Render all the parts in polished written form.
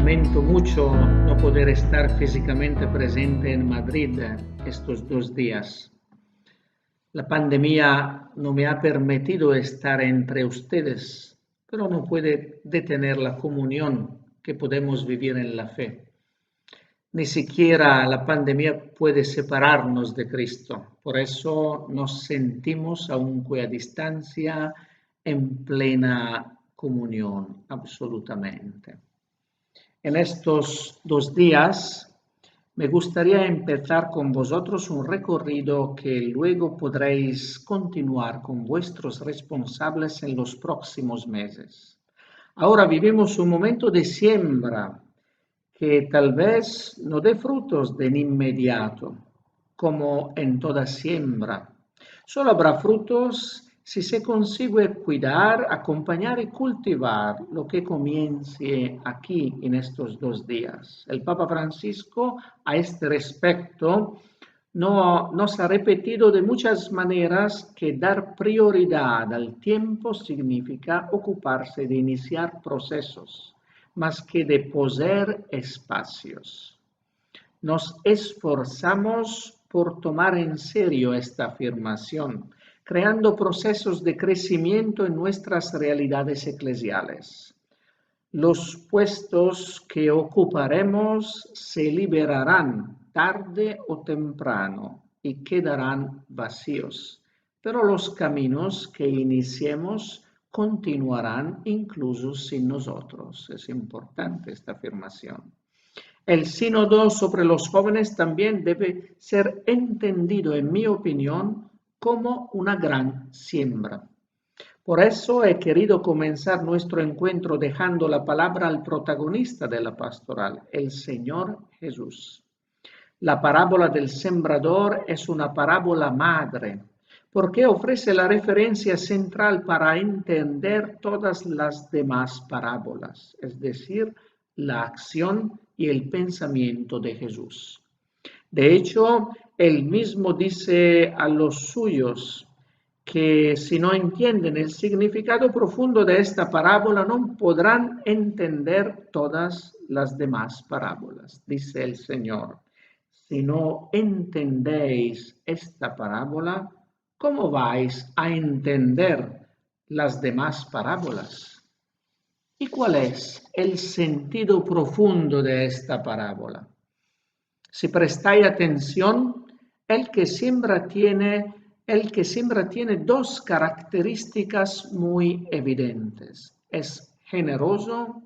Lamento mucho no poder estar físicamente presente en Madrid estos 2 días. La pandemia no me ha permitido estar entre ustedes, pero no puede detener la comunión que podemos vivir en la fe. Ni siquiera la pandemia puede separarnos de Cristo. Por eso nos sentimos aunque a distancia en plena comunión, absolutamente. En estos 2 días me gustaría empezar con vosotros un recorrido que luego podréis continuar con vuestros responsables en los próximos meses. Ahora vivimos un momento de siembra que tal vez no dé frutos de inmediato, como en toda siembra. Solo habrá frutos si se consigue cuidar, acompañar y cultivar lo que comience aquí en estos 2 días. El Papa Francisco, a este respecto, nos ha repetido de muchas maneras que dar prioridad al tiempo significa ocuparse de iniciar procesos, más que de poseer espacios. Nos esforzamos por tomar en serio esta afirmación, creando procesos de crecimiento en nuestras realidades eclesiales. Los puestos que ocuparemos se liberarán tarde o temprano y quedarán vacíos, pero los caminos que iniciemos continuarán incluso sin nosotros. Es importante esta afirmación. El sínodo sobre los jóvenes también debe ser entendido, en mi opinión, como una gran siembra. Por eso he querido comenzar nuestro encuentro dejando la palabra al protagonista de la pastoral, el Señor Jesús. La parábola del sembrador es una parábola madre, porque ofrece la referencia central para entender todas las demás parábolas, es decir, la acción y el pensamiento de Jesús. De hecho, él mismo dice a los suyos que si no entienden el significado profundo de esta parábola, no podrán entender todas las demás parábolas. Dice el Señor, si no entendéis esta parábola, ¿cómo vais a entender las demás parábolas? ¿Y cuál es el sentido profundo de esta parábola? Si prestáis atención, el que siembra tiene dos características muy evidentes. Es generoso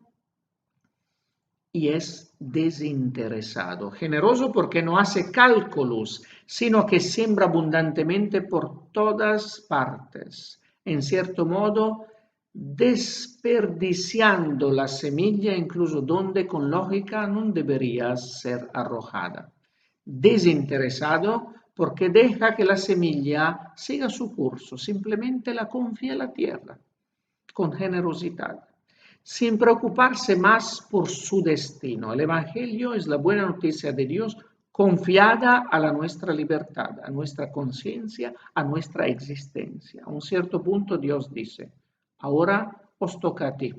y es desinteresado. Generoso porque no hace cálculos, sino que siembra abundantemente por todas partes. En cierto modo, desperdiciando la semilla incluso donde con lógica no debería ser arrojada. Desinteresado porque deja que la semilla siga su curso, simplemente la confía a la tierra, con generosidad, sin preocuparse más por su destino. El Evangelio es la buena noticia de Dios confiada a nuestra libertad, a nuestra conciencia, a nuestra existencia. A un cierto punto Dios dice, ahora os toca a ti,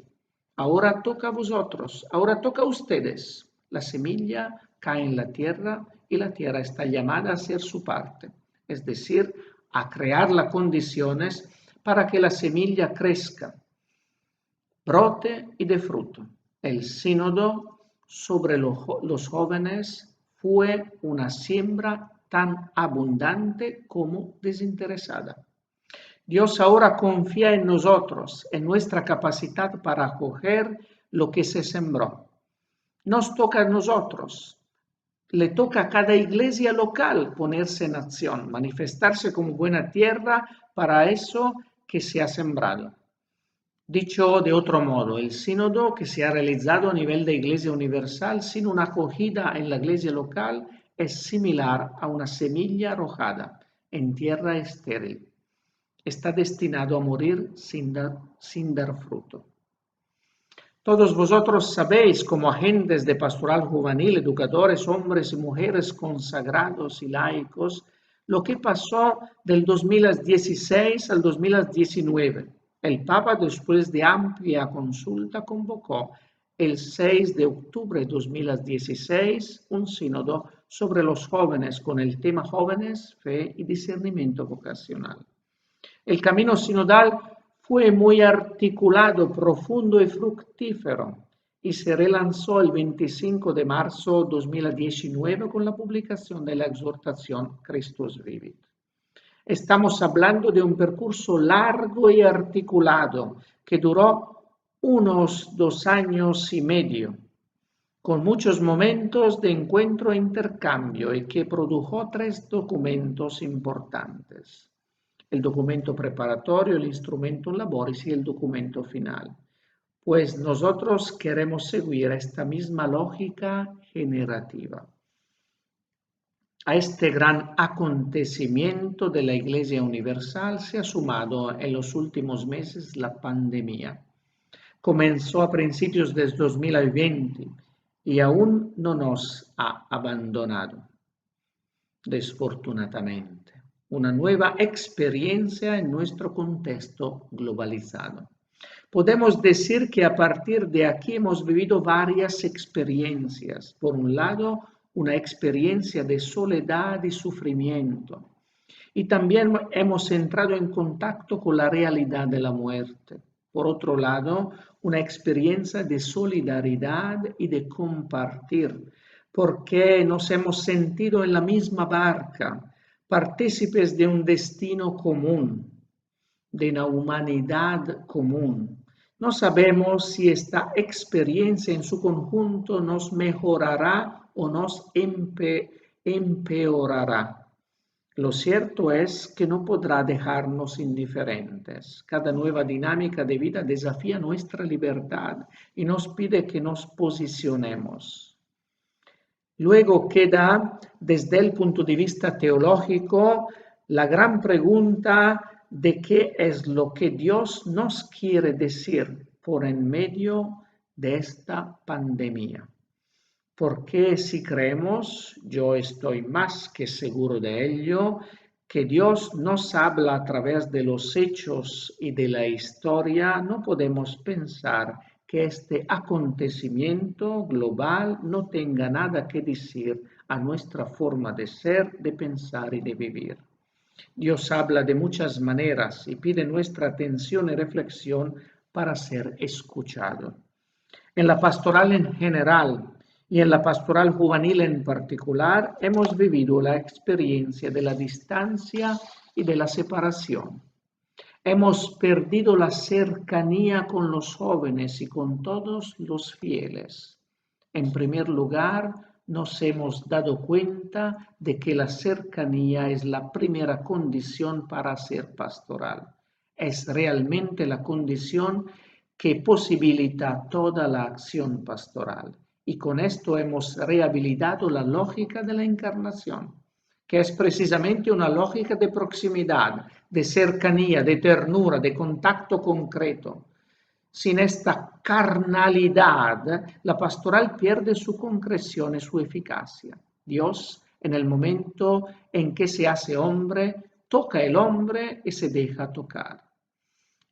ahora toca a vosotros, ahora toca a ustedes. La semilla cae en la tierra y la tierra está llamada a hacer su parte, es decir, a crear las condiciones para que la semilla crezca, brote y dé fruto. El sínodo sobre los jóvenes fue una siembra tan abundante como desinteresada. Dios ahora confía en nosotros, en nuestra capacidad para acoger lo que se sembró. Nos toca a nosotros, le toca a cada iglesia local ponerse en acción, manifestarse como buena tierra para eso que se ha sembrado. Dicho de otro modo, el sínodo que se ha realizado a nivel de Iglesia Universal sin una acogida en la iglesia local es similar a una semilla arrojada en tierra estéril. Está destinado a morir sin dar fruto. Todos vosotros sabéis, como agentes de pastoral juvenil, educadores, hombres y mujeres consagrados y laicos, lo que pasó del 2016 al 2019. El Papa, después de amplia consulta, convocó el 6 de octubre de 2016 un sínodo sobre los jóvenes con el tema Jóvenes, Fe y Discernimiento Vocacional. El camino sinodal fue muy articulado, profundo y fructífero y se relanzó el 25 de marzo de 2019 con la publicación de la exhortación Christus Vivit. Estamos hablando de un percurso largo y articulado que duró unos 2 años y medio, con muchos momentos de encuentro e intercambio y que produjo 3 documentos importantes. El documento preparatorio, el instrumentum laboris y el documento final. Pues nosotros queremos seguir esta misma lógica generativa. A este gran acontecimiento de la Iglesia Universal se ha sumado en los últimos meses la pandemia. Comenzó a principios del 2020 y aún no nos ha abandonado, desfortunadamente. Una nueva experiencia en nuestro contexto globalizado. Podemos decir que a partir de aquí hemos vivido varias experiencias. Por un lado, una experiencia de soledad y sufrimiento. Y también hemos entrado en contacto con la realidad de la muerte. Por otro lado, una experiencia de solidaridad y de compartir, porque nos hemos sentido en la misma barca, partícipes de un destino común, de una humanidad común. No sabemos si esta experiencia en su conjunto nos mejorará o nos empeorará. Lo cierto es que no podrá dejarnos indiferentes. Cada nueva dinámica de vida desafía nuestra libertad y nos pide que nos posicionemos. Luego queda, desde el punto de vista teológico, la gran pregunta de qué es lo que Dios nos quiere decir por en medio de esta pandemia. Porque si creemos, yo estoy más que seguro de ello, que Dios nos habla a través de los hechos y de la historia, no podemos pensar que este acontecimiento global no tenga nada que decir a nuestra forma de ser, de pensar y de vivir. Dios habla de muchas maneras y pide nuestra atención y reflexión para ser escuchado. En la pastoral en general y en la pastoral juvenil en particular, hemos vivido la experiencia de la distancia y de la separación. Hemos perdido la cercanía con los jóvenes y con todos los fieles. En primer lugar, nos hemos dado cuenta de que la cercanía es la primera condición para ser pastoral. Es realmente la condición que posibilita toda la acción pastoral. Y con esto hemos rehabilitado la lógica de la encarnación, que es precisamente una lógica de proximidad, de cercanía, de ternura, de contacto concreto. Sin esta carnalidad, la pastoral pierde su concreción y su eficacia. Dios, en el momento en que se hace hombre, toca el hombre y se deja tocar.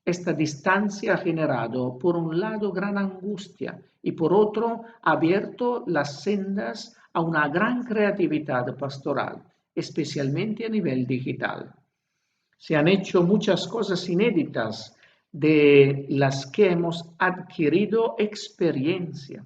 Esta distancia ha generado, por un lado, gran angustia y por otro, ha abierto las sendas a una gran creatividad pastoral, especialmente a nivel digital. Se han hecho muchas cosas inéditas de las que hemos adquirido experiencia,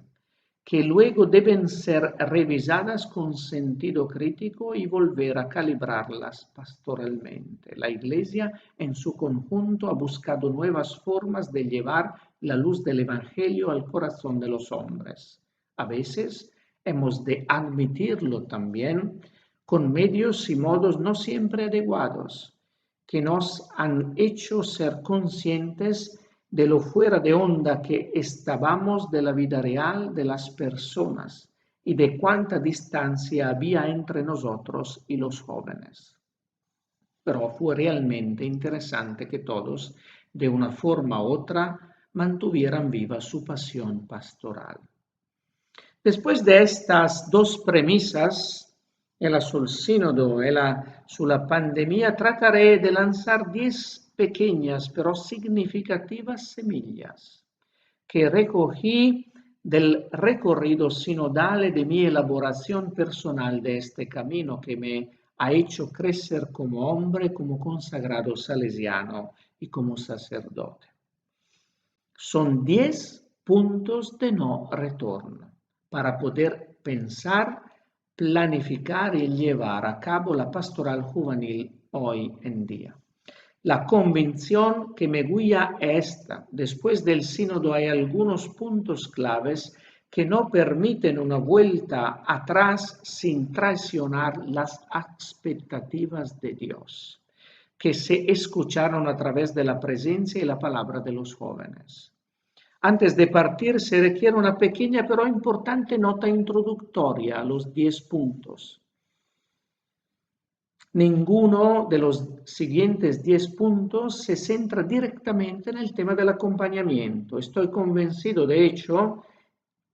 que luego deben ser revisadas con sentido crítico y volver a calibrarlas pastoralmente. La Iglesia en su conjunto ha buscado nuevas formas de llevar la luz del Evangelio al corazón de los hombres. A veces hemos de admitirlo también con medios y modos no siempre adecuados, que nos han hecho ser conscientes de lo fuera de onda que estábamos de la vida real de las personas y de cuánta distancia había entre nosotros y los jóvenes. Pero fue realmente interesante que todos, de una forma u otra, mantuvieran viva su pasión pastoral. Después de estas dos premisas, sul sínodo e sulla pandemia, trataré de lanzar 10 pequeñas pero significativas semillas que recogí del recorrido sinodal y de mi elaboración personal de este camino que me ha hecho crecer como hombre, como consagrado salesiano y como sacerdote. Son 10 puntos de no retorno para poder pensar, planificar y llevar a cabo la pastoral juvenil hoy en día. La convicción que me guía es esta. Después del sínodo hay algunos puntos claves que no permiten una vuelta atrás sin traicionar las expectativas de Dios, que se escucharon a través de la presencia y la palabra de los jóvenes. Antes de partir se requiere una pequeña pero importante nota introductoria a los 10 puntos. Ninguno de los siguientes 10 puntos se centra directamente en el tema del acompañamiento. Estoy convencido, de hecho,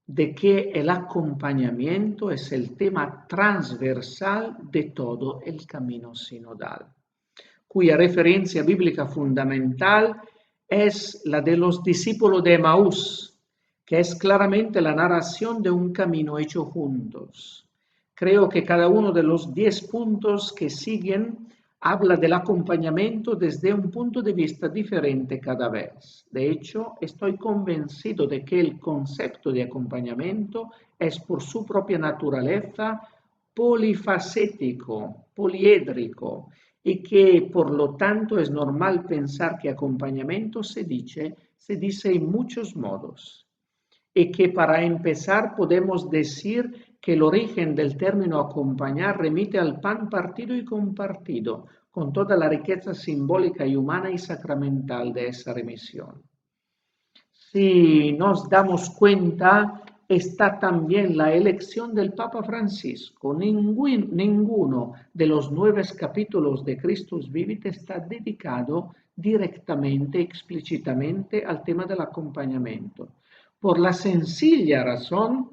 de que el acompañamiento es el tema transversal de todo el camino sinodal, cuya referencia bíblica fundamental es la de los discípulos de Emaús, que es claramente la narración de un camino hecho juntos. Creo que cada uno de los 10 puntos que siguen habla del acompañamiento desde un punto de vista diferente cada vez. De hecho, estoy convencido de que el concepto de acompañamiento es por su propia naturaleza polifacético, poliédrico, y que por lo tanto es normal pensar que acompañamiento se dice en muchos modos. Y que para empezar podemos decir que el origen del término acompañar remite al pan partido y compartido, con toda la riqueza simbólica y humana y sacramental de esa remisión. Si nos damos cuenta, está también la elección del Papa Francisco. Ninguno de los 9 capítulos de Christus Vivit está dedicado directamente, explícitamente al tema del acompañamiento, por la sencilla razón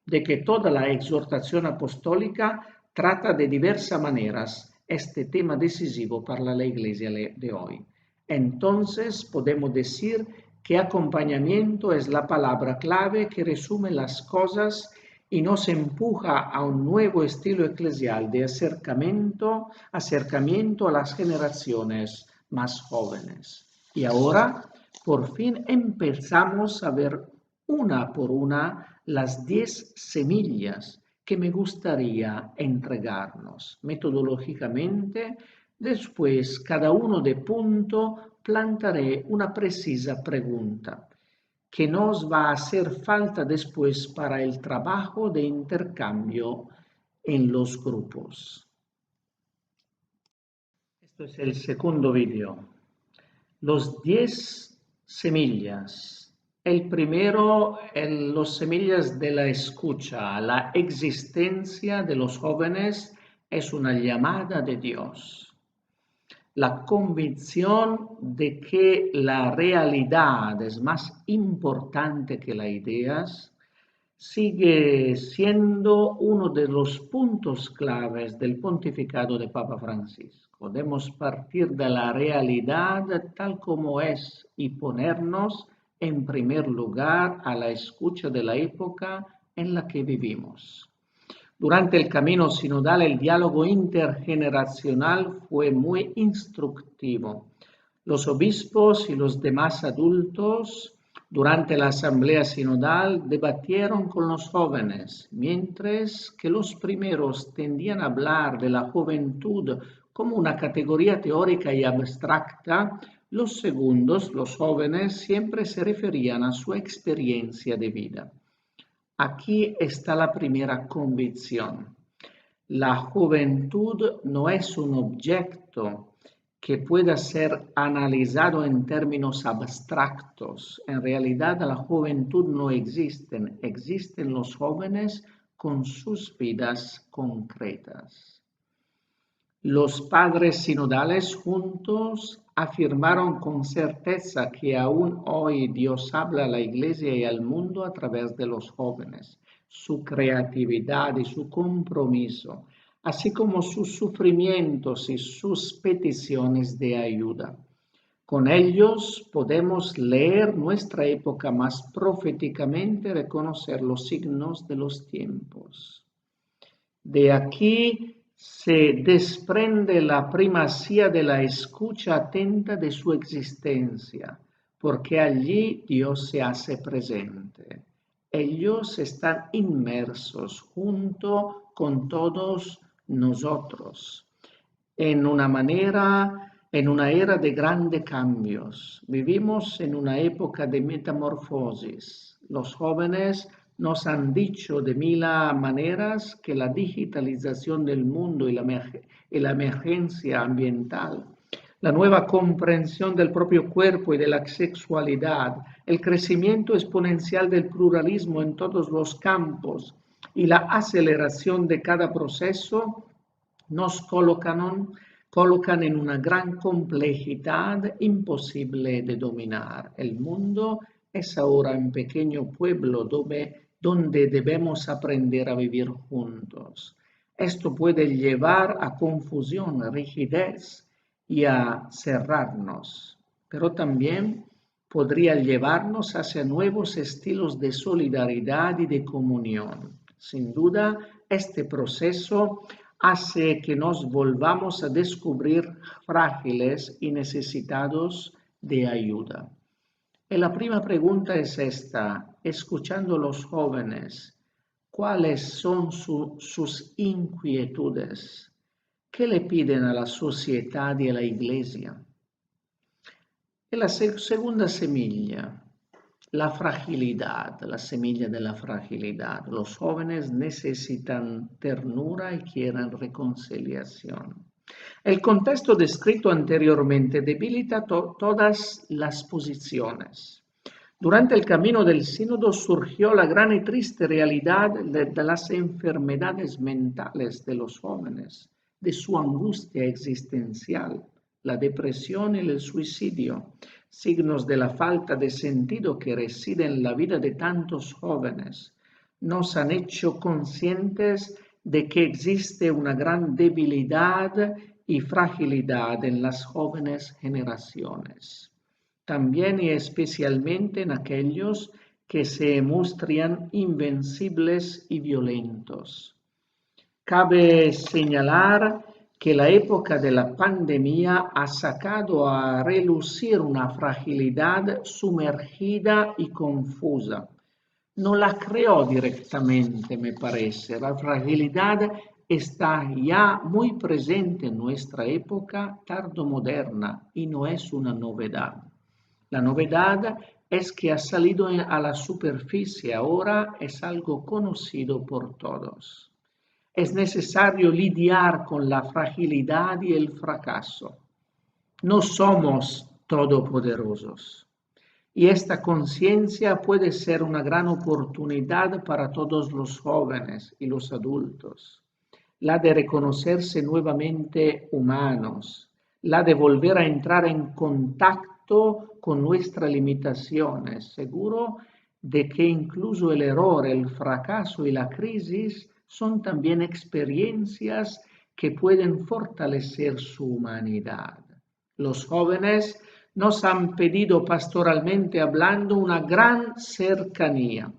de que toda la exhortación apostólica trata de diversas maneras este tema decisivo para la Iglesia de hoy. Entonces podemos decir que acompañamiento es la palabra clave que resume las cosas y nos empuja a un nuevo estilo eclesial de acercamiento a las generaciones más jóvenes. Y ahora, por fin, empezamos a ver una por una las 10 semillas que me gustaría entregarnos metodológicamente. Después, cada uno de punto, plantaré una precisa pregunta que nos va a hacer falta después para el trabajo de intercambio en los grupos. Esto es el segundo vídeo. Los 10 semillas. El primero, los semillas de la escucha. La existencia de los jóvenes es una llamada de Dios. La convicción de que la realidad es más importante que las ideas sigue siendo uno de los puntos claves del pontificado de Papa Francisco. Debemos partir de la realidad tal como es y ponernos en primer lugar a la escucha de la época en la que vivimos. Durante el camino sinodal, el diálogo intergeneracional fue muy instructivo. Los obispos y los demás adultos durante la asamblea sinodal debatieron con los jóvenes, mientras que los primeros tendían a hablar de la juventud como una categoría teórica y abstracta. Los segundos, los jóvenes, siempre se referían a su experiencia de vida. Aquí está la primera convicción. La juventud no es un objeto que pueda ser analizado en términos abstractos. En realidad, la juventud no existe. Existen los jóvenes con sus vidas concretas. Los padres sinodales juntos afirmaron con certeza que aún hoy Dios habla a la Iglesia y al mundo a través de los jóvenes, su creatividad y su compromiso, así como sus sufrimientos y sus peticiones de ayuda. Con ellos podemos leer nuestra época más proféticamente, reconocer los signos de los tiempos. De aquí se desprende la primacía de la escucha atenta de su existencia, porque allí Dios se hace presente. Ellos están inmersos junto con todos nosotros en una era de grandes cambios. Vivimos en una época de metamorfosis. Los jóvenes nos han dicho de mil maneras que la digitalización del mundo y la emergencia ambiental, la nueva comprensión del propio cuerpo y de la sexualidad, el crecimiento exponencial del pluralismo en todos los campos y la aceleración de cada proceso nos colocan en una gran complejidad imposible de dominar. El mundo es ahora un pequeño pueblo donde debemos aprender a vivir juntos. Esto puede llevar a confusión, a rigidez y a cerrarnos, pero también podría llevarnos hacia nuevos estilos de solidaridad y de comunión. Sin duda, este proceso hace que nos volvamos a descubrir frágiles y necesitados de ayuda. Y la primera pregunta es esta, escuchando a los jóvenes, ¿cuáles son sus inquietudes? ¿Qué le piden a la sociedad y a la iglesia? Y la segunda semilla, la fragilidad, la semilla de la fragilidad. Los jóvenes necesitan ternura y quieren reconciliación. El contexto descrito anteriormente debilita todas las posiciones. Durante el camino del sínodo surgió la gran y triste realidad de las enfermedades mentales de los jóvenes, de su angustia existencial, la depresión y el suicidio, signos de la falta de sentido que reside en la vida de tantos jóvenes. Nos han hecho conscientes de que existe una gran debilidad y fragilidad en las jóvenes generaciones. También y especialmente en aquellos que se muestran invencibles y violentos. Cabe señalar que la época de la pandemia ha sacado a relucir una fragilidad sumergida y confusa. No la creó directamente, me parece. La fragilidad está ya muy presente en nuestra época tardomoderna y no es una novedad. La novedad es que ha salido a la superficie, ahora es algo conocido por todos. Es necesario lidiar con la fragilidad y el fracaso. No somos todopoderosos. Y esta conciencia puede ser una gran oportunidad para todos los jóvenes y los adultos. La de reconocerse nuevamente humanos, la de volver a entrar en contacto con nuestras limitaciones, seguro de que incluso el error, el fracaso y la crisis son también experiencias que pueden fortalecer su humanidad. Los jóvenes nos han pedido pastoralmente hablando una gran cercanía.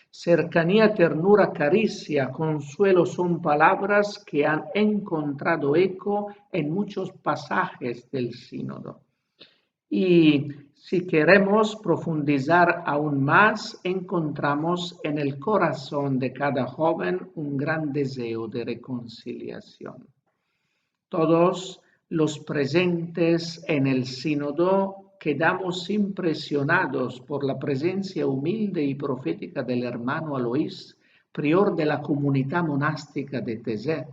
Cercanía, ternura, caricia, consuelo son palabras que han encontrado eco en muchos pasajes del sínodo. Y si queremos profundizar aún más, encontramos en el corazón de cada joven un gran deseo de reconciliación. Todos los presentes en el sínodo quedamos impresionados por la presencia humilde y profética del hermano Aloís, prior de la comunidad monástica de Thésée.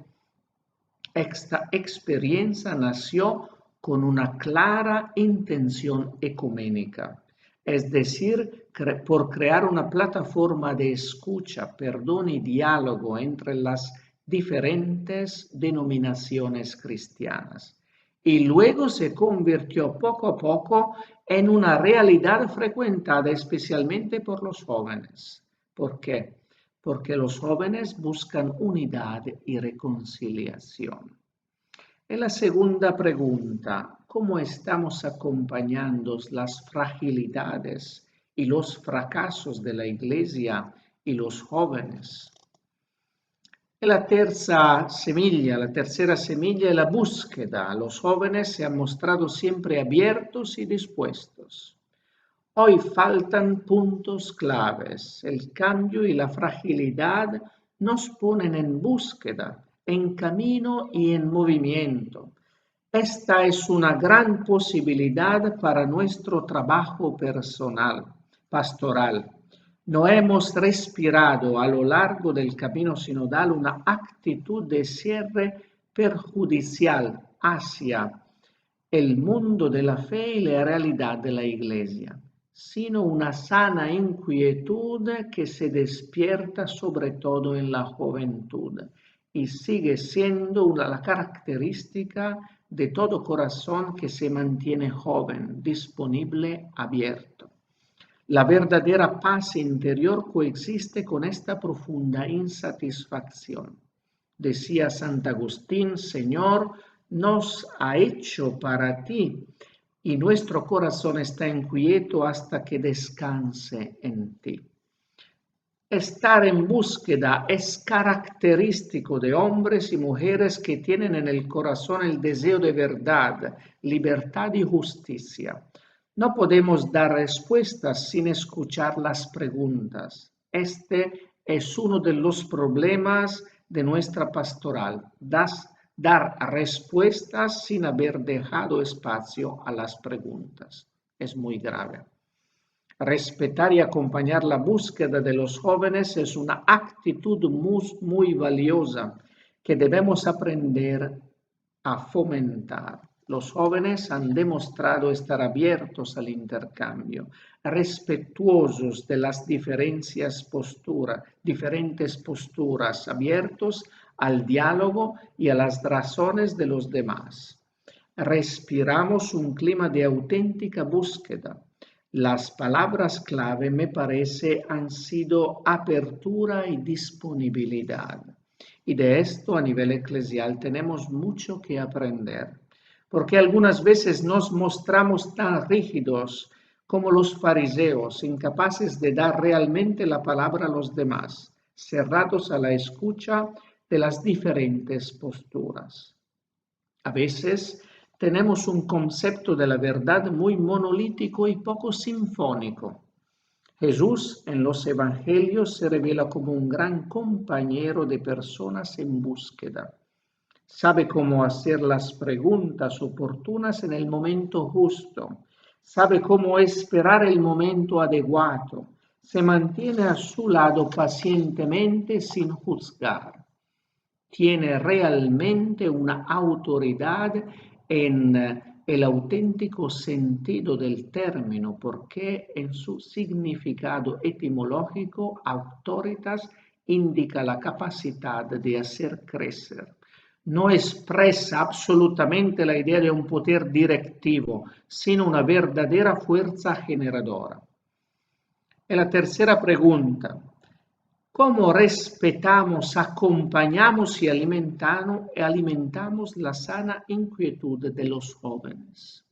Esta experiencia nació con una clara intención ecuménica, es decir, por crear una plataforma de escucha, perdón y diálogo entre las diferentes denominaciones cristianas. Y luego se convirtió poco a poco en una realidad frecuentada especialmente por los jóvenes. ¿Por qué? Porque los jóvenes buscan unidad y reconciliación. Y la segunda pregunta, cómo estamos acompañando las fragilidades y los fracasos de la Iglesia y los jóvenes. Y la tercera semilla es la búsqueda. Los jóvenes se han mostrado siempre abiertos y dispuestos. Hoy faltan puntos claves. El cambio y la fragilidad nos ponen en búsqueda, en camino y en movimiento. Esta es una gran posibilidad para nuestro trabajo personal, pastoral. No hemos respirado a lo largo del camino sinodal una actitud de cierre perjudicial hacia el mundo de la fe y la realidad de la Iglesia, sino una sana inquietud que se despierta sobre todo en la juventud y sigue siendo la característica de todo corazón que se mantiene joven, disponible, abierto. La verdadera paz interior coexiste con esta profunda insatisfacción. Decía Sant Agustín, Señor, nos ha hecho para ti y nuestro corazón está inquieto hasta que descanse en ti. Estar en búsqueda es característico de hombres y mujeres que tienen en el corazón el deseo de verdad, libertad y justicia. No podemos dar respuestas sin escuchar las preguntas. Este es uno de los problemas de nuestra pastoral, dar respuestas sin haber dejado espacio a las preguntas. Es muy grave. Respetar y acompañar la búsqueda de los jóvenes es una actitud muy valiosa que debemos aprender a fomentar. Los jóvenes han demostrado estar abiertos al intercambio, respetuosos de las diferentes posturas, abiertos al diálogo y a las razones de los demás. Respiramos un clima de auténtica búsqueda. Las palabras clave, me parece, han sido apertura y disponibilidad. Y de esto a nivel eclesial tenemos mucho que aprender, porque algunas veces nos mostramos tan rígidos como los fariseos, incapaces de dar realmente la palabra a los demás, cerrados a la escucha de las diferentes posturas. A veces tenemos un concepto de la verdad muy monolítico y poco sinfónico. Jesús en los evangelios se revela como un gran compañero de personas en búsqueda. Sabe cómo hacer las preguntas oportunas en el momento justo. Sabe cómo esperar el momento adecuado. Se mantiene a su lado pacientemente sin juzgar. Tiene realmente una autoridad en el auténtico sentido del término, porque en su significado etimológico, autoritas indica la capacidad de hacer crecer. No expresa absolutamente la idea de un poder directivo, sino una verdadera fuerza generadora. Y la tercera pregunta: ¿cómo respetamos, acompañamos y alimentamos la sana inquietud de los jóvenes?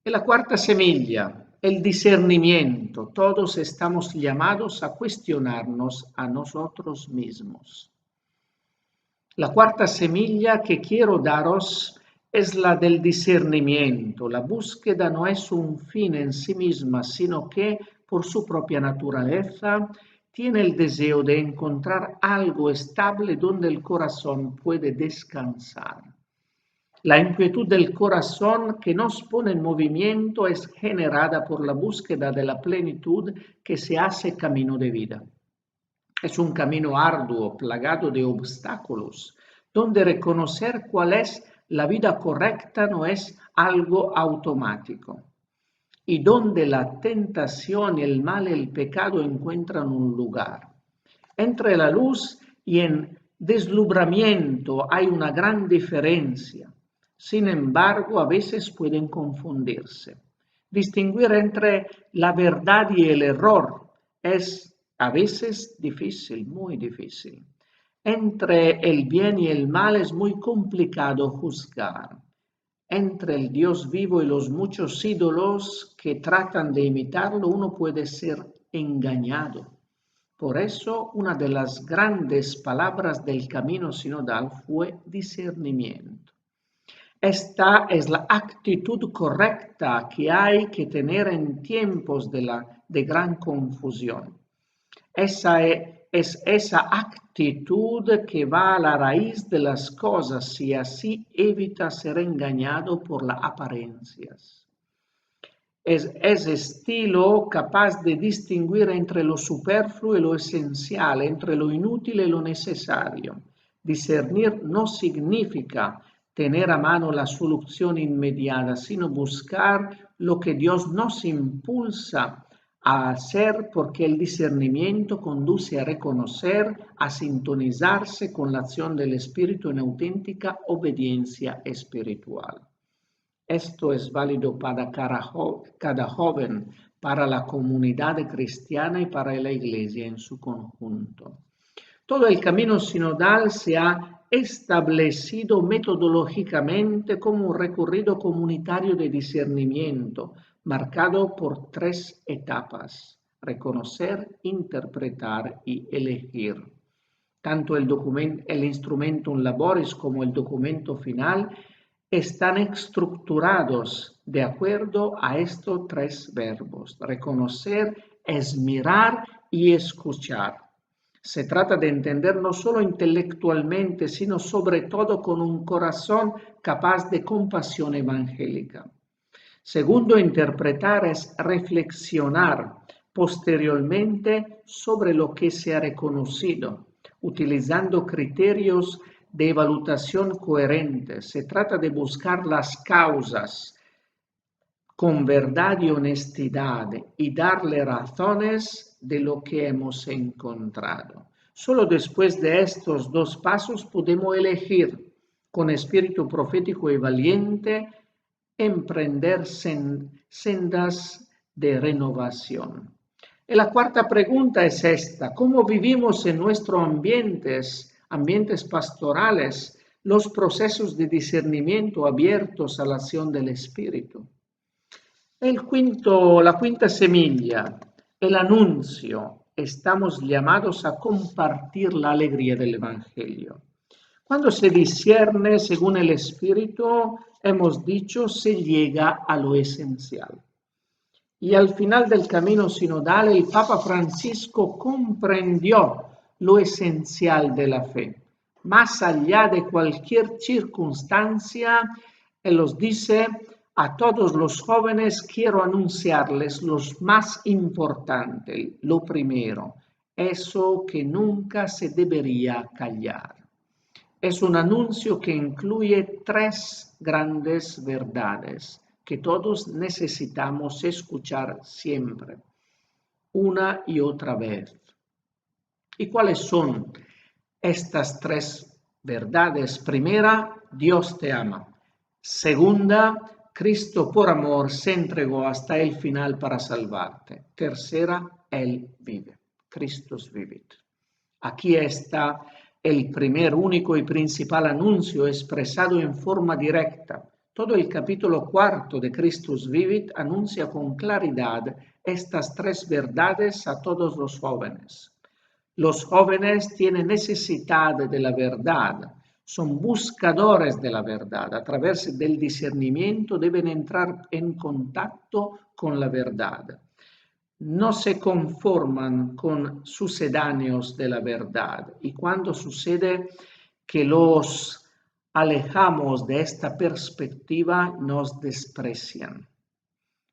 Y la cuarta semilla, el discernimiento. Todos estamos llamados a cuestionarnos a nosotros mismos. La cuarta semilla que quiero daros es la del discernimiento. La búsqueda no es un fin en sí misma, sino que por su propia naturaleza tiene el deseo de encontrar algo estable donde el corazón puede descansar. La inquietud del corazón que nos pone en movimiento es generada por la búsqueda de la plenitud que se hace camino de vida. Es un camino arduo, plagado de obstáculos, donde reconocer cuál es la vida correcta no es algo automático, y donde la tentación, el mal y el pecado encuentran un lugar. Entre la luz y el deslumbramiento hay una gran diferencia. Sin embargo, a veces pueden confundirse. Distinguir entre la verdad y el error es a veces difícil, muy difícil. Entre el bien y el mal es muy complicado juzgar. entre el Dios vivo y los muchos ídolos que tratan de imitarlo, uno puede ser engañado. Por eso, una de las grandes palabras del camino sinodal fue discernimiento. Esta es la actitud correcta que hay que tener en tiempos de gran confusión. Esa es esa actitud que va a la raíz de las cosas y así evita ser engañado por las apariencias. Es ese estilo capaz de distinguir entre lo superfluo y lo esencial, entre lo inútil y lo necesario. Discernir no significa tener a mano la solución inmediata, sino buscar lo que Dios nos impulsa a hacer, porque el discernimiento conduce a reconocer, a sintonizarse con la acción del Espíritu en auténtica obediencia espiritual. Esto es válido para cada joven, para la comunidad cristiana y para la Iglesia en su conjunto. Todo el camino sinodal se ha establecido metodológicamente como un recorrido comunitario de discernimiento, marcado por 3 etapas: reconocer, interpretar y elegir. Tanto el instrumentum laboris como el documento final están estructurados de acuerdo a estos 3 verbos. Reconocer es mirar y escuchar. Se trata de entender no solo intelectualmente, sino sobre todo con un corazón capaz de compasión evangélica. Segundo, interpretar es reflexionar posteriormente sobre lo que se ha reconocido, utilizando criterios de evaluación coherentes. Se trata de buscar las causas con verdad y honestidad y darle razones de lo que hemos encontrado. Solo después de estos 2 pasos podemos elegir con espíritu profético y valiente emprender sendas de renovación. Y la cuarta pregunta es esta: ¿cómo vivimos en nuestros ambientes pastorales los procesos de discernimiento abiertos a la acción del Espíritu? La quinta semilla, el anuncio. Estamos llamados a compartir la alegría del Evangelio. Cuando se discierne según el Espíritu, hemos dicho, se llega a lo esencial. Y al final del camino sinodal, el Papa Francisco comprendió lo esencial de la fe. Más allá de cualquier circunstancia, él los dice: a todos los jóvenes quiero anunciarles lo más importante, lo primero, eso que nunca se debería callar. Es un anuncio que incluye 3 grandes verdades que todos necesitamos escuchar siempre, una y otra vez. ¿Y cuáles son estas 3 verdades? Primera, Dios te ama. Segunda, Cristo por amor se entregó hasta el final para salvarte. Tercera, Él vive. Christus vivit. Aquí está el primer, único y principal anuncio expresado en forma directa. Todo el capítulo 4 de Christus Vivit anuncia con claridad estas 3 verdades a todos los jóvenes. Los jóvenes tienen necesidad de la verdad, son buscadores de la verdad. A través del discernimiento deben entrar en contacto con la verdad. No se conforman con sucedáneos de la verdad, y cuando sucede que los alejamos de esta perspectiva, nos desprecian.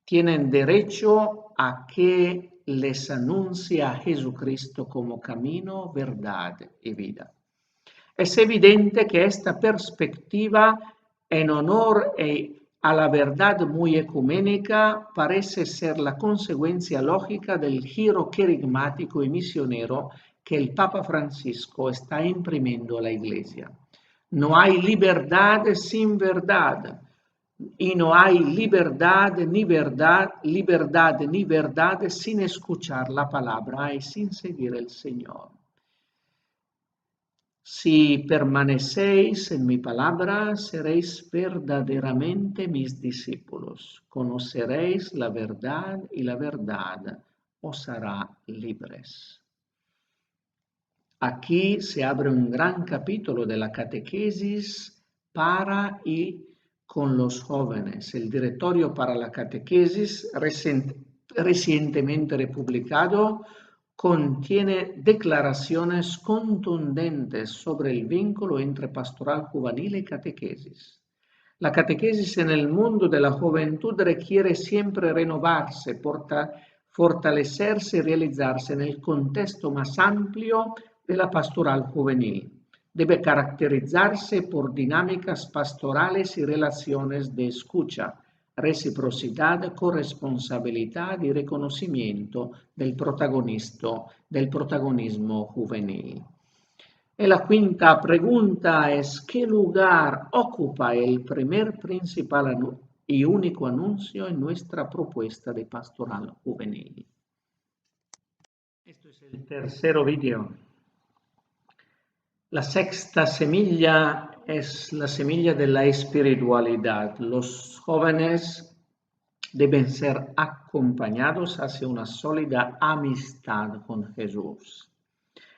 Tienen derecho a que les anuncie a Jesucristo como camino, verdad y vida. Es evidente que esta perspectiva, en honor a la verdad muy ecuménica, parece ser la consecuencia lógica del giro querigmático y misionero que el Papa Francisco está imprimiendo a la Iglesia. No hay libertad sin verdad, y no hay libertad ni verdad sin escuchar la palabra y sin seguir el Señor. Si permanecéis en mi palabra, seréis verdaderamente mis discípulos. Conoceréis la verdad y la verdad os hará libres. Aquí se abre un gran capítulo de la catequesis para y con los jóvenes. El Directorio para la Catequesis, recientemente republicado, contiene declaraciones contundentes sobre el vínculo entre pastoral juvenil y catequesis. La catequesis en el mundo de la juventud requiere siempre renovarse, fortalecerse y realizarse en el contexto más amplio de la pastoral juvenil. Debe caracterizarse por dinámicas pastorales y relaciones de escucha, reciprocidad, corresponsabilidad y reconocimiento del protagonismo juvenil. Y la quinta pregunta es: ¿qué lugar ocupa el primer principal y único anuncio en nuestra propuesta de pastoral juvenil? Este es el tercer vídeo. La sexta semilla es la semilla de la espiritualidad. Los jóvenes deben ser acompañados hacia una sólida amistad con Jesús.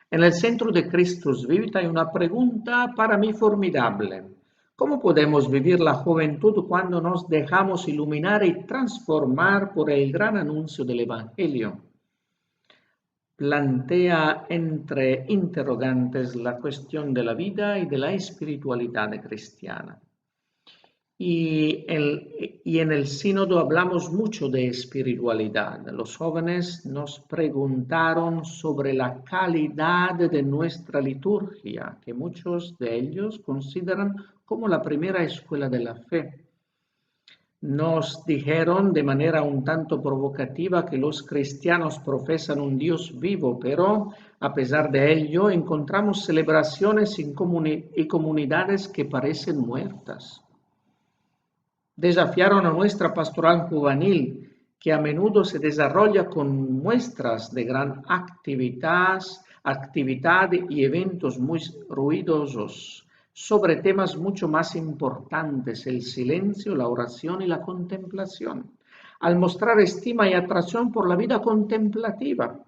En el centro de Christus Vivit hay una pregunta para mí formidable. ¿Cómo podemos vivir la juventud cuando nos dejamos iluminar y transformar por el gran anuncio del Evangelio? Plantea entre interrogantes la cuestión de la vida y de la espiritualidad cristiana. Y en el sínodo hablamos mucho de espiritualidad. Los jóvenes nos preguntaron sobre la calidad de nuestra liturgia, que muchos de ellos consideran como la primera escuela de la fe. Nos dijeron de manera un tanto provocativa que los cristianos profesan un Dios vivo, pero a pesar de ello encontramos celebraciones y comunidades que parecen muertas. Desafiaron a nuestra pastoral juvenil, que a menudo se desarrolla con muestras de gran actividad y eventos muy ruidosos, sobre temas mucho más importantes: el silencio, la oración y la contemplación, al mostrar estima y atracción por la vida contemplativa.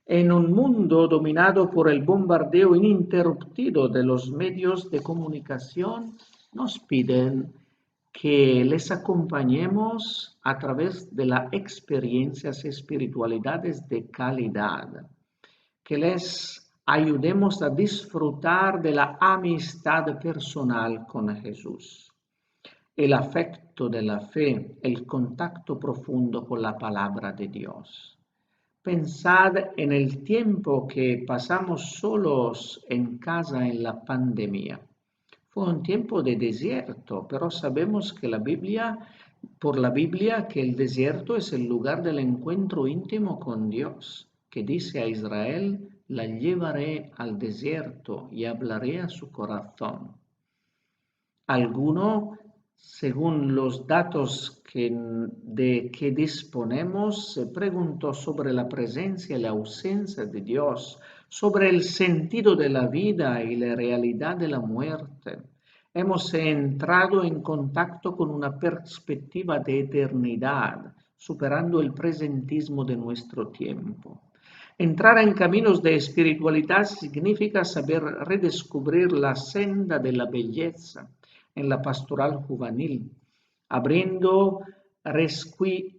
En un mundo dominado por el bombardeo ininterrumpido de los medios de comunicación, nos piden que les acompañemos a través de las experiencias y espiritualidades de calidad, que les ayudemos a disfrutar de la amistad personal con Jesús, el afecto de la fe, el contacto profundo con la palabra de Dios. Pensad en el tiempo que pasamos solos en casa en la pandemia. Fue un tiempo de desierto, pero sabemos que por la Biblia, que el desierto es el lugar del encuentro íntimo con Dios, que dice a Israel: la llevaré al desierto y hablaré a su corazón. Alguno, según los datos de que disponemos, se preguntó sobre la presencia y la ausencia de Dios, sobre el sentido de la vida y la realidad de la muerte. Hemos entrado en contacto con una perspectiva de eternidad, superando el presentismo de nuestro tiempo. Entrar en caminos de espiritualidad significa saber redescubrir la senda de la belleza en la pastoral juvenil, abriendo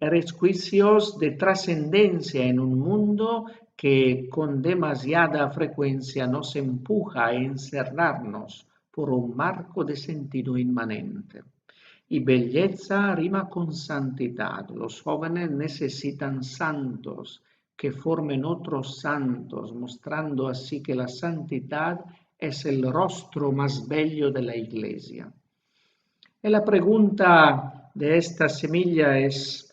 resquicios de trascendencia en un mundo que con demasiada frecuencia nos empuja a encerrarnos por un marco de sentido inmanente. Y belleza rima con santidad. Los jóvenes necesitan santos que formen otros santos, mostrando así que la santidad es el rostro más bello de la Iglesia. Y la pregunta de esta semilla es: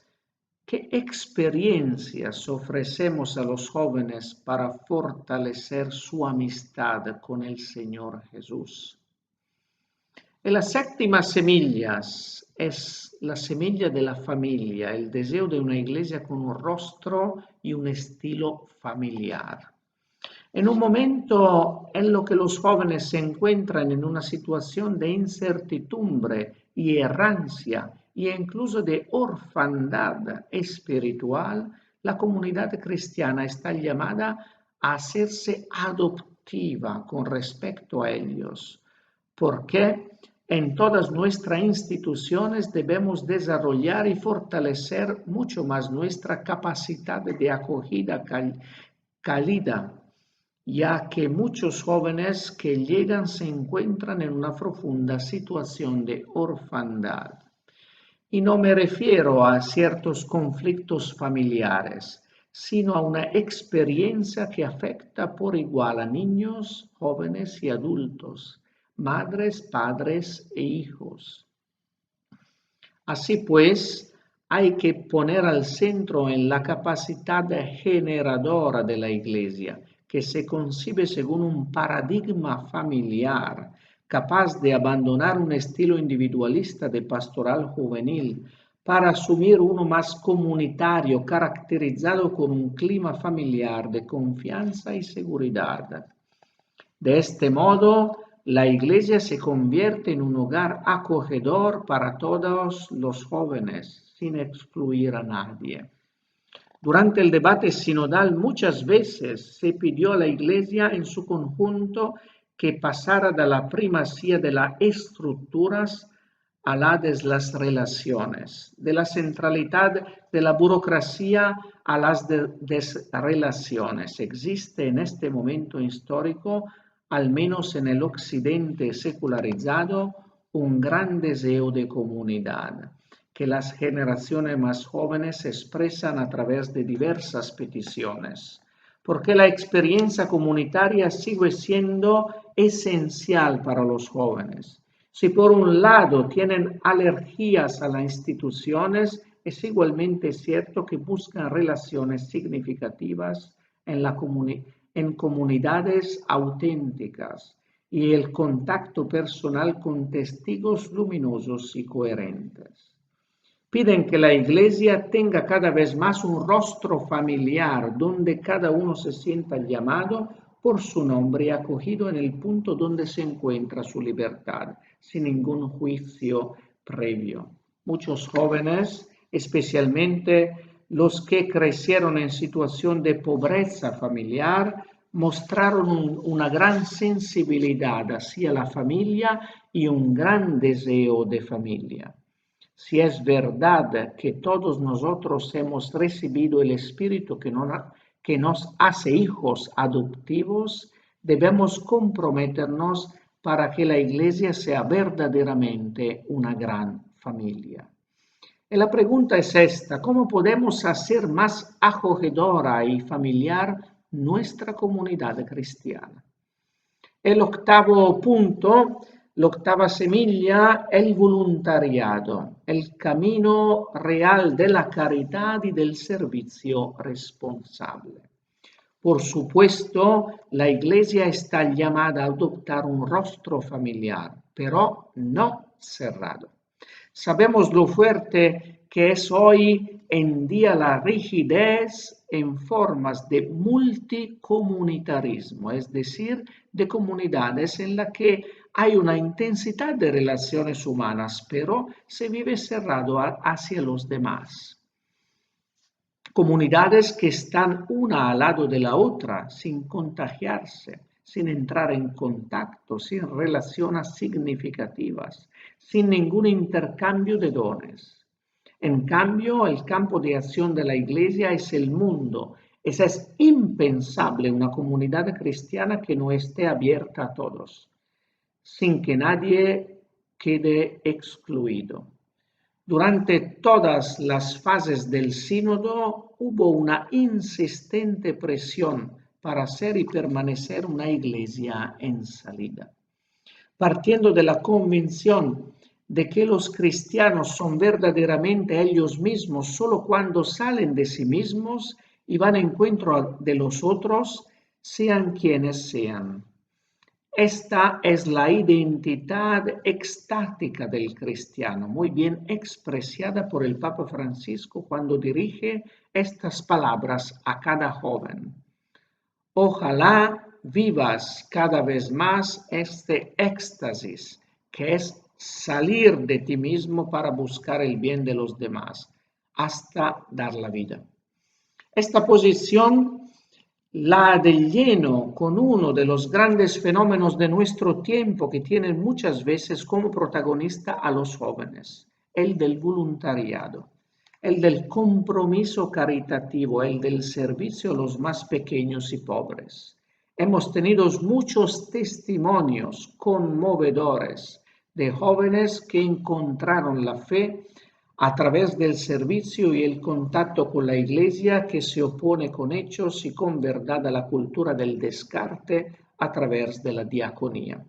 ¿qué experiencias ofrecemos a los jóvenes para fortalecer su amistad con el Señor Jesús? Y la séptima semilla es la semilla de la familia, el deseo de una iglesia con un rostro y un estilo familiar. En un momento en lo que los jóvenes se encuentran en una situación de incertidumbre y errancia e incluso de orfandad espiritual, la comunidad cristiana está llamada a hacerse adoptiva con respecto a ellos, porque en todas nuestras instituciones debemos desarrollar y fortalecer mucho más nuestra capacidad de acogida cálida, ya que muchos jóvenes que llegan se encuentran en una profunda situación de orfandad. Y no me refiero a ciertos conflictos familiares, sino a una experiencia que afecta por igual a niños, jóvenes y adultos, madres, padres e hijos. Así pues, hay que poner al centro en la capacidad generadora de la Iglesia, que se concibe según un paradigma familiar, capaz de abandonar un estilo individualista de pastoral juvenil para asumir uno más comunitario, caracterizado con un clima familiar de confianza y seguridad. De este modo, la Iglesia se convierte en un hogar acogedor para todos los jóvenes, sin excluir a nadie. Durante el debate sinodal muchas veces se pidió a la Iglesia en su conjunto que pasara de la primacía de las estructuras a la de las relaciones, de la centralidad de la burocracia a las desrelaciones. Existe en este momento histórico, al menos en el occidente secularizado, un gran deseo de comunidad, que las generaciones más jóvenes expresan a través de diversas peticiones, porque la experiencia comunitaria sigue siendo esencial para los jóvenes. Si por un lado tienen alergias a las instituciones, es igualmente cierto que buscan relaciones significativas en comunidades auténticas y el contacto personal con testigos luminosos y coherentes. Piden que la Iglesia tenga cada vez más un rostro familiar donde cada uno se sienta llamado por su nombre y acogido en el punto donde se encuentra su libertad, sin ningún juicio previo. Muchos jóvenes, especialmente los que crecieron en situación de pobreza familiar, mostraron una gran sensibilidad hacia la familia y un gran deseo de familia. Si es verdad que todos nosotros hemos recibido el Espíritu que nos hace hijos adoptivos, debemos comprometernos para que la Iglesia sea verdaderamente una gran familia. Y la pregunta es esta: ¿cómo podemos hacer más acogedora y familiar nuestra comunidad cristiana? El octavo punto, la octava semilla, el voluntariado, el camino real de la caridad y del servicio responsable. Por supuesto, la Iglesia está llamada a adoptar un rostro familiar, pero no cerrado. Sabemos lo fuerte que es hoy en día la rigidez en formas de multicomunitarismo, es decir, de comunidades en las que hay una intensidad de relaciones humanas, pero se vive cerrado hacia los demás. Comunidades que están una al lado de la otra, sin contagiarse, sin entrar en contacto, sin relaciones significativas, sin ningún intercambio de dones. En cambio, el campo de acción de la Iglesia es el mundo. Es impensable una comunidad cristiana que no esté abierta a todos, sin que nadie quede excluido. Durante todas las fases del sínodo hubo una insistente presión para ser y permanecer una Iglesia en salida. Partiendo de la convicción de que los cristianos son verdaderamente ellos mismos solo cuando salen de sí mismos y van en encuentro de los otros, sean quienes sean. Esta es la identidad extática del cristiano, muy bien expresada por el Papa Francisco cuando dirige estas palabras a cada joven. Ojalá vivas cada vez más este éxtasis, que es salir de ti mismo para buscar el bien de los demás, hasta dar la vida. Esta posición la de lleno con uno de los grandes fenómenos de nuestro tiempo que tienen muchas veces como protagonista a los jóvenes, el del voluntariado, el del compromiso caritativo, el del servicio a los más pequeños y pobres. Hemos tenido muchos testimonios conmovedores de jóvenes que encontraron la fe a través del servicio y el contacto con la Iglesia que se opone con hechos y con verdad a la cultura del descarte a través de la diaconía.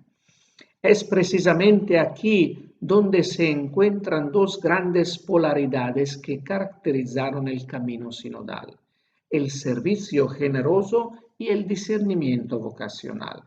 Es precisamente aquí donde se encuentran dos grandes polaridades que caracterizaron el camino sinodal: el servicio generoso y el discernimiento vocacional.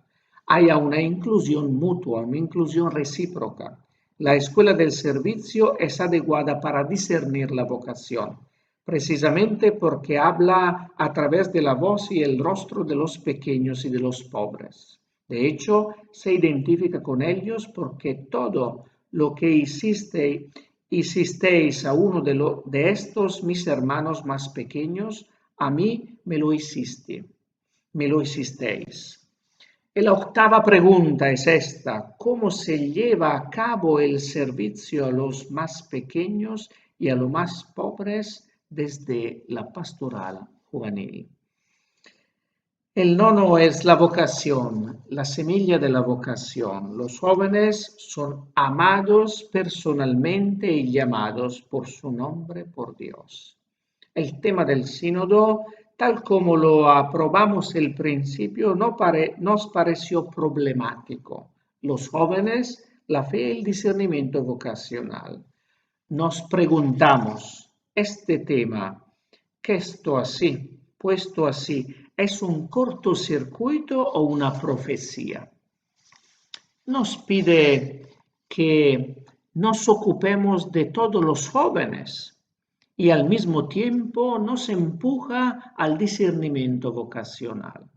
Hay una inclusión mutua, una inclusión recíproca. La escuela del servicio es adecuada para discernir la vocación, precisamente porque habla a través de la voz y el rostro de los pequeños y de los pobres. De hecho, se identifica con ellos porque todo lo que hicisteis a uno de estos mis hermanos más pequeños, a mí me lo hicisteis. Y la octava pregunta es esta: ¿cómo se lleva a cabo el servicio a los más pequeños y a los más pobres desde la pastoral juvenil? El nono es la vocación, la semilla de la vocación. Los jóvenes son amados personalmente y llamados por su nombre por Dios. El tema del sínodo, tal como lo aprobamos al principio, nos pareció problemático. Los jóvenes, la fe y el discernimiento vocacional. Nos preguntamos, este tema, ¿qué esto así, puesto así, es un cortocircuito o una profecía? Nos pide que nos ocupemos de todos los jóvenes y al mismo tiempo nos empuja al discernimiento vocacional.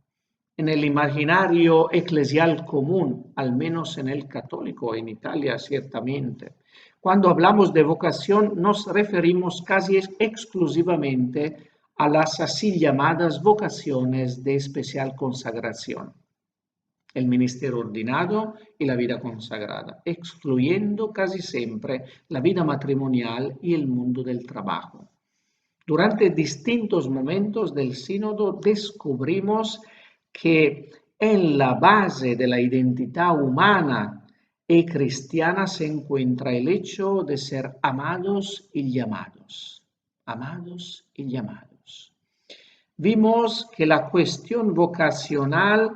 En el imaginario eclesial común, al menos en el católico, en Italia ciertamente, cuando hablamos de vocación nos referimos casi exclusivamente a las así llamadas vocaciones de especial consagración, el ministerio ordinado y la vida consagrada, excluyendo casi siempre la vida matrimonial y el mundo del trabajo. Durante distintos momentos del sínodo descubrimos que en la base de la identidad humana y cristiana se encuentra el hecho de ser amados y llamados. Amados y llamados. Vimos que la cuestión vocacional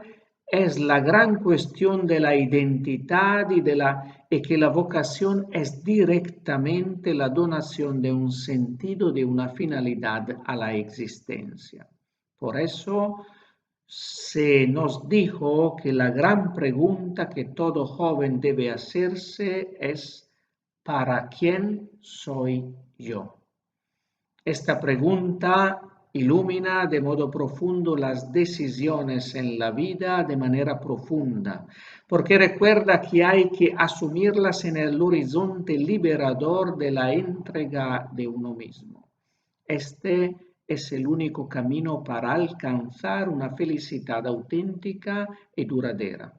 es la gran cuestión de la identidad y que la vocación es directamente la donación de un sentido, de una finalidad a la existencia. Por eso se nos dijo que la gran pregunta que todo joven debe hacerse es: ¿para quién soy yo? Esta pregunta ilumina de modo profundo las decisiones en la vida de manera profunda, porque recuerda que hay que asumirlas en el horizonte liberador de la entrega de uno mismo. Este es el único camino para alcanzar una felicidad auténtica y duradera.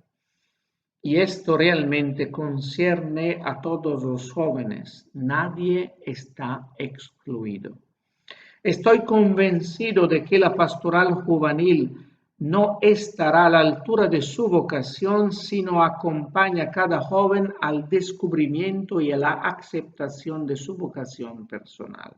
Y esto realmente concierne a todos los jóvenes. Nadie está excluido. Estoy convencido de que la pastoral juvenil no estará a la altura de su vocación si no acompaña a cada joven al descubrimiento y a la aceptación de su vocación personal.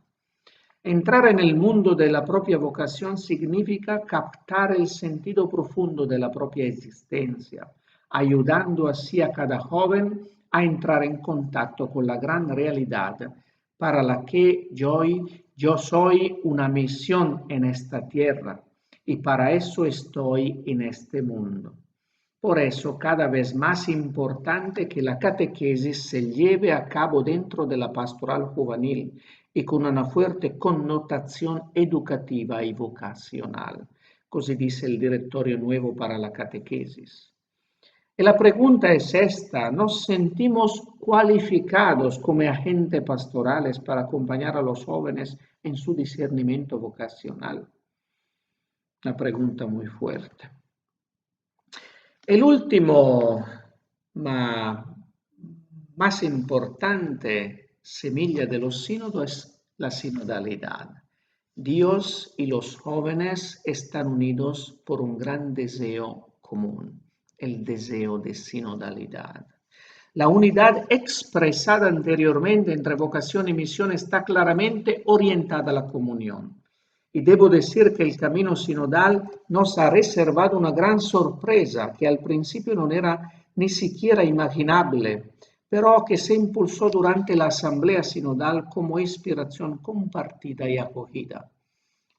Entrar en el mundo de la propia vocación significa captar el sentido profundo de la propia existencia, ayudando así a cada joven a entrar en contacto con la gran realidad para la que yo soy una misión en esta tierra y para eso estoy en este mundo. Por eso, cada vez más importante que la catequesis se lleve a cabo dentro de la pastoral juvenil y con una fuerte connotación educativa y vocacional, così dice el directorio nuevo para la catequesis. Y la pregunta es esta: ¿nos sentimos cualificados como agentes pastorales para acompañar a los jóvenes en su discernimiento vocacional? Una pregunta muy fuerte. El último, más importante semilla de los sínodos es la sinodalidad. Dios y los jóvenes están unidos por un gran deseo común, el deseo de sinodalidad. La unidad expresada anteriormente entre vocación y misión está claramente orientada a la comunión. Y debo decir que el camino sinodal nos ha reservado una gran sorpresa que al principio no era ni siquiera imaginable, pero que se impulsó durante la asamblea sinodal como inspiración compartida y acogida.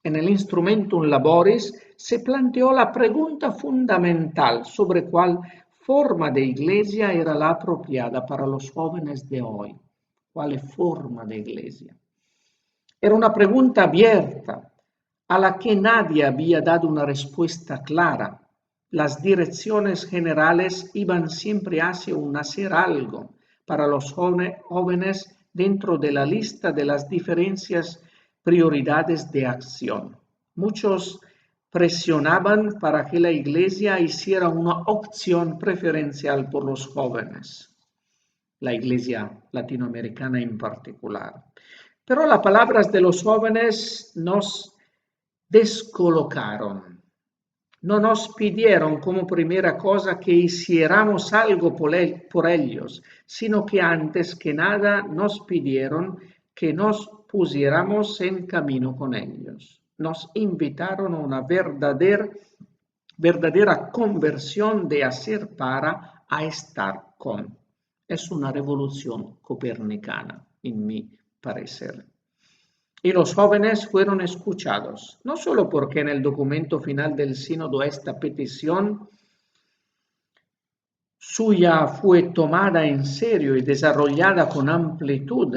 En el Instrumentum Laboris se planteó la pregunta fundamental sobre cuál forma de iglesia era la apropiada para los jóvenes de hoy. ¿Cuál forma de iglesia? Era una pregunta abierta a la que nadie había dado una respuesta clara. Las direcciones generales iban siempre hacia un hacer algo para los jóvenes dentro de la lista de las diferentes prioridades de acción. Muchos presionaban para que la Iglesia hiciera una opción preferencial por los jóvenes, la Iglesia latinoamericana en particular. Pero las palabras de los jóvenes nos descolocaron. No nos pidieron como primera cosa que hiciéramos algo por ellos, sino que antes que nada nos pidieron que nos pusiéramos en camino con ellos. Nos invitaron a una verdadera conversión de hacer para a estar con. Es una revolución copernicana, en mi parecer. Y los jóvenes fueron escuchados, no solo porque en el documento final del sínodo esta petición suya fue tomada en serio y desarrollada con amplitud,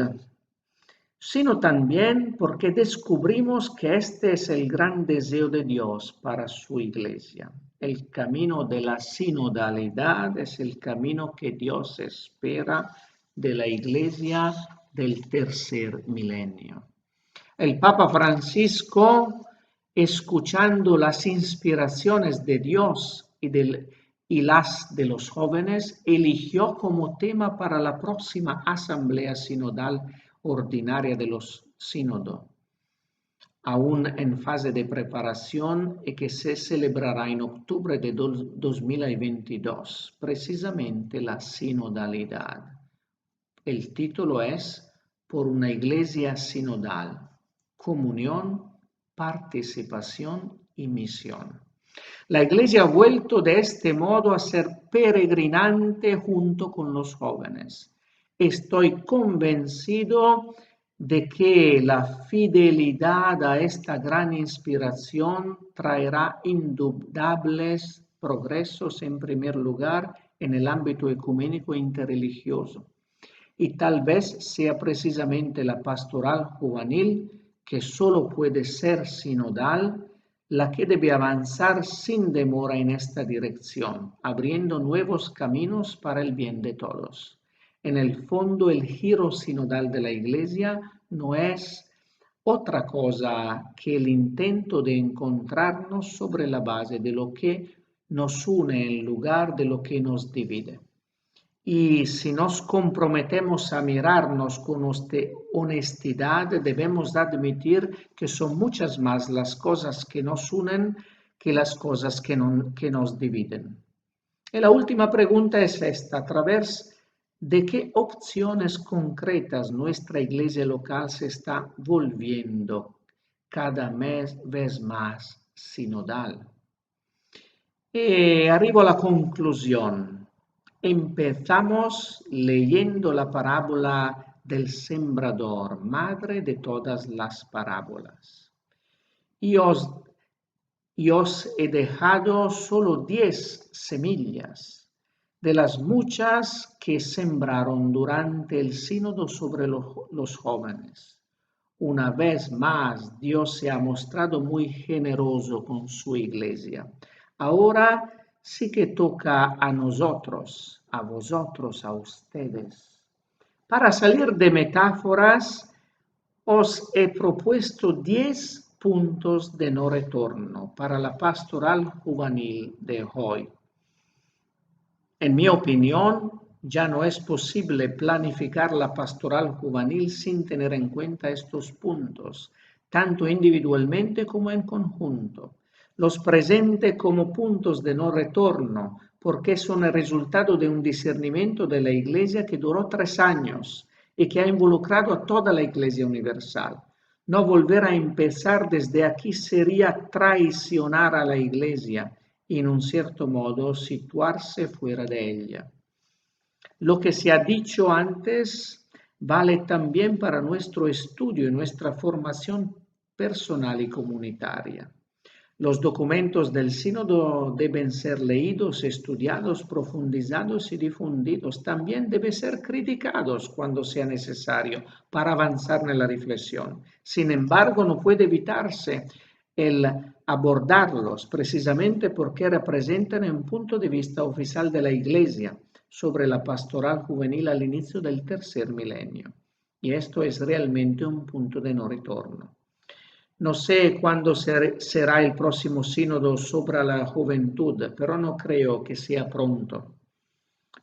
sino también porque descubrimos que este es el gran deseo de Dios para su iglesia. El camino de la sinodalidad es el camino que Dios espera de la iglesia del tercer milenio. El Papa Francisco, escuchando las inspiraciones de Dios y las de los jóvenes, eligió como tema para la próxima Asamblea Sinodal Ordinaria de los Sínodos, aún en fase de preparación y que se celebrará en octubre de 2022, precisamente la sinodalidad. El título es Por una Iglesia Sinodal. Comunión, participación y misión. La Iglesia ha vuelto de este modo a ser peregrinante junto con los jóvenes. Estoy convencido de que la fidelidad a esta gran inspiración traerá indudables progresos, en primer lugar, en el ámbito ecuménico e interreligioso. Y tal vez sea precisamente la pastoral juvenil, que solo puede ser sinodal, la que debe avanzar sin demora en esta dirección, abriendo nuevos caminos para el bien de todos. En el fondo, el giro sinodal de la Iglesia no es otra cosa que el intento de encontrarnos sobre la base de lo que nos une en lugar de lo que nos divide. Y si nos comprometemos a mirarnos con honestidad, debemos admitir que son muchas más las cosas que nos unen que las cosas que nos dividen. Y la última pregunta es esta: ¿a través de qué opciones concretas nuestra iglesia local se está volviendo cada vez más sinodal? Y arribo a la conclusión. Empezamos leyendo la parábola del sembrador, madre de todas las parábolas. Y os he dejado solo 10 semillas de las muchas que sembraron durante el sínodo sobre los jóvenes. una vez más, Dios se ha mostrado muy generoso con su iglesia. Ahora sí que toca a nosotros, a vosotros, a ustedes. Para salir de metáforas, os he propuesto 10 puntos de no retorno para la pastoral juvenil de hoy. En mi opinión, ya no es posible planificar la pastoral juvenil sin tener en cuenta estos puntos, tanto individualmente como en conjunto. Los presente como puntos de no retorno, porque son el resultado de un discernimiento de la Iglesia que duró 3 años y que ha involucrado a toda la Iglesia universal. No volver a empezar desde aquí sería traicionar a la Iglesia y, en un cierto modo, situarse fuera de ella. Lo que se ha dicho antes vale también para nuestro estudio y nuestra formación personal y comunitaria. Los documentos del sínodo deben ser leídos, estudiados, profundizados y difundidos. También deben ser criticados cuando sea necesario para avanzar en la reflexión. Sin embargo, no puede evitarse el abordarlos precisamente porque representan un punto de vista oficial de la Iglesia sobre la pastoral juvenil al inicio del tercer milenio. Y esto es realmente un punto de no retorno. No sé cuándo será el próximo sínodo sobre la juventud, pero no creo que sea pronto.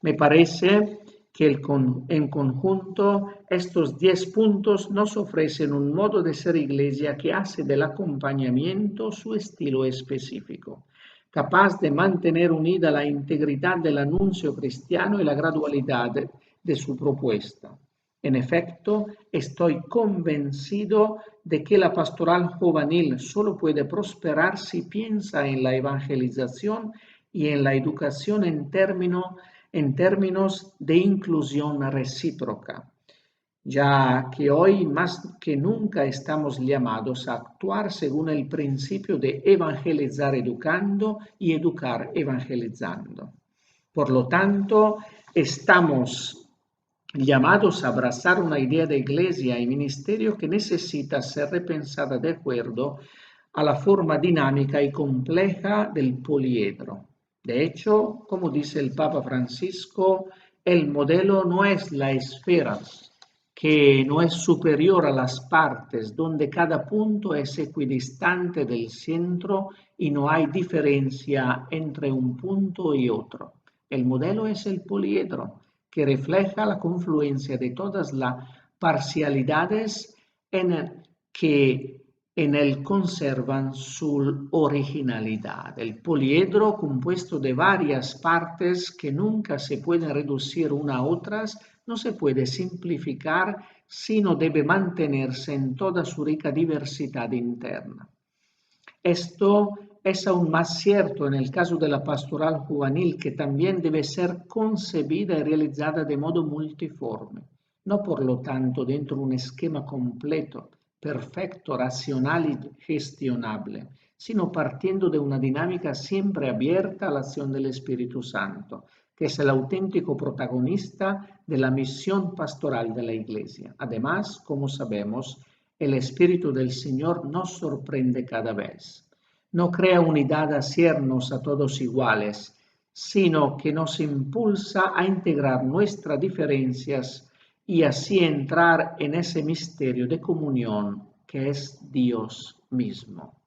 Me parece que en conjunto estos 10 puntos nos ofrecen un modo de ser iglesia que hace del acompañamiento su estilo específico, capaz de mantener unida la integridad del anuncio cristiano y la gradualidad de su propuesta. En efecto, estoy convencido de que la pastoral juvenil solo puede prosperar si piensa en la evangelización y en la educación en términos de inclusión recíproca, ya que hoy más que nunca estamos llamados a actuar según el principio de evangelizar educando y educar evangelizando. Por lo tanto, estamos llamados a abrazar una idea de iglesia y ministerio que necesita ser repensada de acuerdo a la forma dinámica y compleja del poliedro. De hecho, como dice el Papa Francisco, el modelo no es la esfera, que no es superior a las partes, donde cada punto es equidistante del centro y no hay diferencia entre un punto y otro. El modelo es el poliedro, que refleja la confluencia de todas las parcialidades que en él conservan su originalidad. El poliedro, compuesto de varias partes que nunca se pueden reducir una a otras, no se puede simplificar, sino debe mantenerse en toda su rica diversidad interna. Esto es aún más cierto en el caso de la pastoral juvenil, que también debe ser concebida y realizada de modo multiforme, no por lo tanto dentro de un esquema completo, perfecto, racional y gestionable, sino partiendo de una dinámica siempre abierta a la acción del Espíritu Santo, que es el auténtico protagonista de la misión pastoral de la Iglesia. Además, como sabemos, el Espíritu del Señor nos sorprende cada vez. No crea unidad a hacernos a todos iguales, sino que nos impulsa a integrar nuestras diferencias y así entrar en ese misterio de comunión que es Dios mismo.